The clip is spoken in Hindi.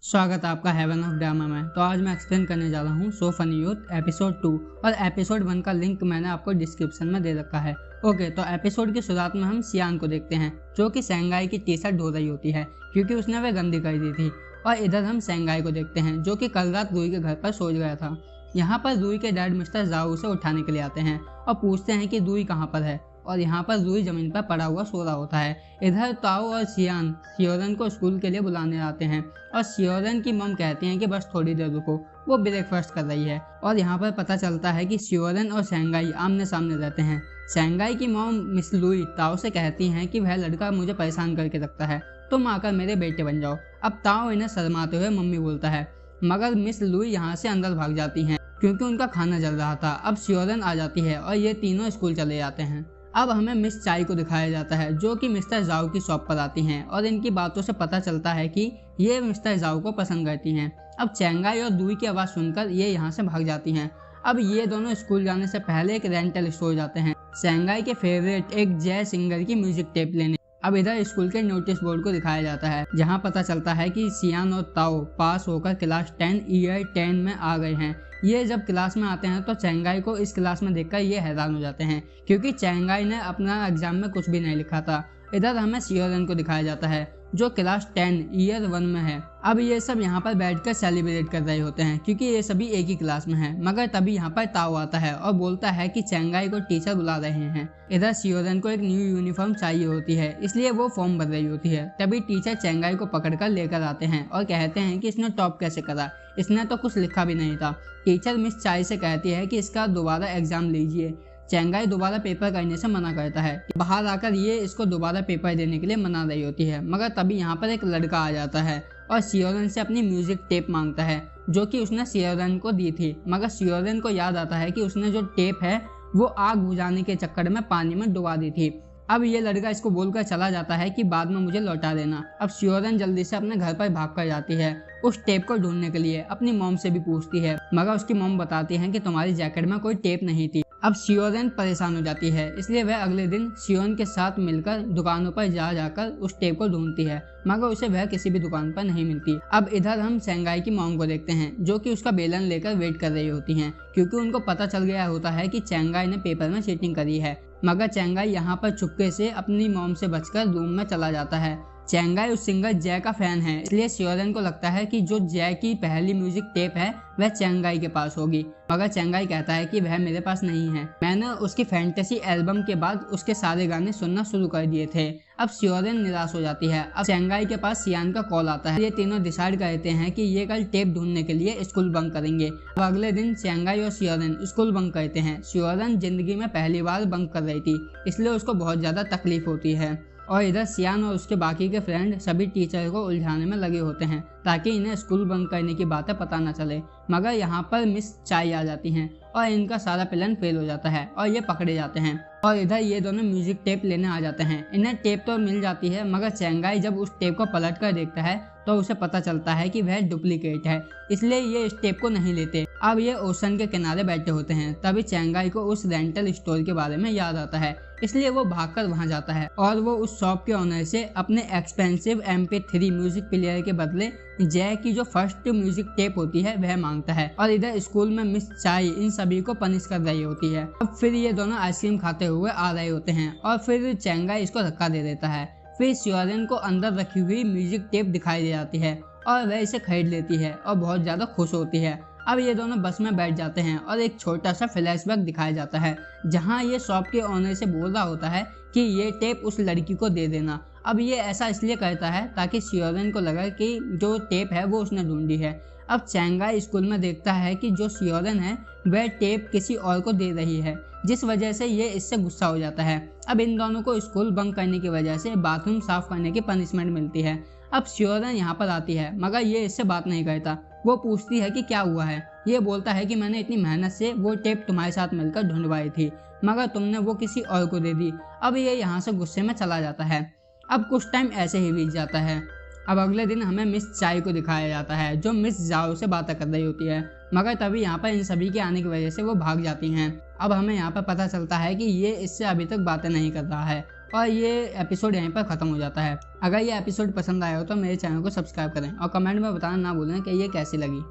स्वागत है आपका हेवन ऑफ ड्रामा में। तो आज मैं एक्सप्लेन करने जा रहा हूँ सो फनी यूथ एपिसोड 2 और एपिसोड 1 का लिंक मैंने आपको डिस्क्रिप्शन में दे रखा है। ओके, तो एपिसोड की शुरुआत में हम सियान को देखते हैं जो कि सेंगाई की टी शर्ट धो रही होती है क्योंकि उसने वह गंदी कर दी थी। और इधर हम सेंगाई को देखते हैं जो कि कल रात रूई के घर पर सो गया था। यहाँ पर रूई के डैड मिस्टर जाओ उसे उठाने के लिए आते हैं और पूछते हैं कि रूई कहाँ पर है। और यहाँ पर रूई जमीन पर पड़ा हुआ सो रहा होता है। इधर ताओ और सियान शियोरन को स्कूल के लिए बुलाने आते हैं और शियोरन की मम कहती हैं कि बस थोड़ी देर रुको, वो ब्रेकफास्ट कर रही है। और यहाँ पर पता चलता है कि शियोरन और सेंगाई आमने सामने रहते हैं। सेंगाई की मम मिस लुई ताओ से कहती हैं कि वह लड़का मुझे परेशान करके रखता है, तुम आकर मेरे बेटे बन जाओ। अब ताओ इन्हें शर्माते हुए मम्मी बोलता है, मगर मिस लुई यहाँ से अंदर भाग जाती हैं क्योंकि उनका खाना जल रहा था। अब शियोरन आ जाती है और ये तीनों स्कूल चले जाते हैं। अब हमें मिस चाई को दिखाया जाता है जो कि मिस्टर जाओ की शॉप पर आती हैं और इनकी बातों से पता चलता है कि ये मिस्टर जाओ को पसंद करती हैं। अब चेंगाई और दूई की आवाज़ सुनकर ये यहाँ से भाग जाती हैं। अब ये दोनों स्कूल जाने से पहले एक रेंटल स्टोर जाते हैं सेंगाई के फेवरेट एक जैज सिंगर की म्यूजिक टेप लेने। अब इधर स्कूल के नोटिस बोर्ड को दिखाया जाता है जहाँ पता चलता है कि सियान और ताओ पास होकर क्लास 10 ईयर 10 में आ गए हैं। ये जब क्लास में आते हैं तो चेंगाई को इस क्लास में देखकर ये हैरान हो जाते हैं क्योंकि चेंगाई ने अपना एग्जाम में कुछ भी नहीं लिखा था। इधर हमें शियोरन को दिखाया जाता है जो क्लास 10 ईयर 1 में है। अब ये सब यहाँ पर बैठकर सेलिब्रेट कर रहे होते हैं क्योंकि ये सभी एक ही क्लास में हैं। मगर तभी यहाँ पर ताओ आता है और बोलता है कि चेंगाई को टीचर बुला रहे हैं। इधर शियोरन को एक न्यू यूनिफॉर्म चाहिए होती है इसलिए वो फॉर्म भर रही होती है। तभी टीचर चेंगाई को पकड़कर लेकर आते हैं और कहते हैं कि इसने टॉप कैसे करा, इसने तो कुछ लिखा भी नहीं था। टीचर मिस चाई से कहती है कि इसका दोबारा एग्जाम लीजिए। चेंगाई दोबारा पेपर करने से मना करता है। बाहर आकर ये इसको दोबारा पेपर देने के लिए मना रही होती है। मगर तभी यहाँ पर एक लड़का आ जाता है और शियोरन से अपनी म्यूजिक टेप मांगता है जो कि उसने शियोरन को दी थी। मगर शियोरन को याद आता है कि उसने जो टेप है वो आग बुझाने के चक्कर में पानी में डुबा दी थी। अब ये लड़का इसको बोलकर चला जाता है कि बाद में मुझे लौटा देना। अब शियोरन जल्दी से अपने घर पर भाग कर जाती है उस टेप को ढूंढने के लिए। अपनी मॉम से भी पूछती है मगर उसकी मॉम बताती है कि तुम्हारी जैकेट में कोई टेप नहीं थी। अब शियोरन परेशान हो जाती है इसलिए वह अगले दिन शियोन के साथ मिलकर दुकानों पर जाकर उस टेप को ढूंढती है मगर उसे वह किसी भी दुकान पर नहीं मिलती। अब इधर हम सेंगाई की मॉम को देखते हैं जो कि उसका बेलन लेकर वेट कर रही होती हैं क्योंकि उनको पता चल गया होता है कि चेंगाई ने पेपर में चीटिंग करी है। मगर चेंगाई यहाँ पर चुपके से अपनी मॉम से बचकर रूम में चला जाता है। चेंगाई उस सिंगर जय का फैन है इसलिए शियोरन को लगता है कि जो जय की पहली म्यूजिक टेप है वह चेंगाई के पास होगी। मगर चेंगाई कहता है कि वह मेरे पास नहीं है, मैंने उसकी फैंटेसी एल्बम के बाद उसके सारे गाने सुनना शुरू कर दिए थे। अब शियोरन निराश हो जाती है। अब चेंगाई के पास सियान का कॉल आता है। ये तीनों डिसाइड करते हैं कि ये कल टेप ढूंढने के लिए स्कूल बंक करेंगे। अब अगले दिन चेंगाई और शियोरन स्कूल बंक करते हैं। शियोरन जिंदगी में पहली बार बंक कर रही थी इसलिए उसको बहुत ज्यादा तकलीफ होती है। और इधर सियान और उसके बाकी के फ्रेंड सभी टीचर को उलझाने में लगे होते हैं ताकि इन्हें स्कूल बंक करने की बातें पता न चले। मगर यहाँ पर मिस चाई आ जाती हैं और इनका सारा प्लान फेल हो जाता है और ये पकड़े जाते हैं। और इधर ये दोनों म्यूजिक टेप लेने आ जाते हैं। इन्हें टेप तो मिल जाती है मगर चेंगाई जब उस टेप को पलट कर देखता है तो उसे पता चलता है कि वह डुप्लीकेट है इसलिए ये इस टेप को नहीं लेते। अब ये ओशन के किनारे बैठे होते हैं। तभी चेंगाई को उस रेंटल स्टोर के बारे में याद आता है इसलिए वो भागकर वहां जाता है और वो उस शॉप के ओनर से अपने एक्सपेंसिव MP3 म्यूजिक प्लेयर के बदले जय की जो फर्स्ट म्यूजिक टेप होती है वह मांगता है। और इधर स्कूल में मिस चाई इन सभी को पनिश कर रही होती है। अब फिर ये दोनों आइसक्रीम खाते हुए आ रहे होते हैं और फिर चेंगाई इसको धक्का दे देता है। फिर शियोरन को अंदर रखी हुई म्यूजिक टेप दिखाई दे जाती है और वह इसे खरीद लेती है और बहुत ज्यादा खुश होती है। अब ये दोनों बस में बैठ जाते हैं और एक छोटा सा फ्लैशबैक दिखाया जाता है जहां ये शॉप के ओनर से बोल रहा होता है कि ये टेप उस लड़की को दे देना। अब ये ऐसा इसलिए करता है ताकि शियोरन को लगा कि जो टेप है वो उसने ढूंढी है। अब चेंगाई स्कूल में देखता है कि जो शियोरन है वह टेप किसी और को दे रही है जिस वजह से ये इससे गुस्सा हो जाता है। अब इन दोनों को स्कूल बंक करने की वजह से बाथरूम साफ करने की पनिशमेंट मिलती है। अब शियोरन यहाँ पर आती है मगर ये इससे बात नहीं करता। वो पूछती है कि क्या हुआ है। ये बोलता है कि मैंने इतनी मेहनत से वो टेप तुम्हारे साथ मिलकर ढूंढवाई थी मगर तुमने वो किसी और को दे दी। अब ये यहाँ से गुस्से में चला जाता है। अब कुछ टाइम ऐसे ही बीत जाता है। अब अगले दिन हमें मिस चाई को दिखाया जाता है जो मिस जाओ से बातें कर रही होती है मगर तभी यहाँ पर इन सभी के आने की वजह से वो भाग जाती हैं। अब हमें यहाँ पर पता चलता है कि ये इससे अभी तक बातें नहीं कर रहा है और ये एपिसोड यहीं पर खत्म हो जाता है। अगर ये एपिसोड पसंद आया हो तो मेरे चैनल को सब्सक्राइब करें और कमेंट में बताना ना भूलें कि ये कैसी लगी।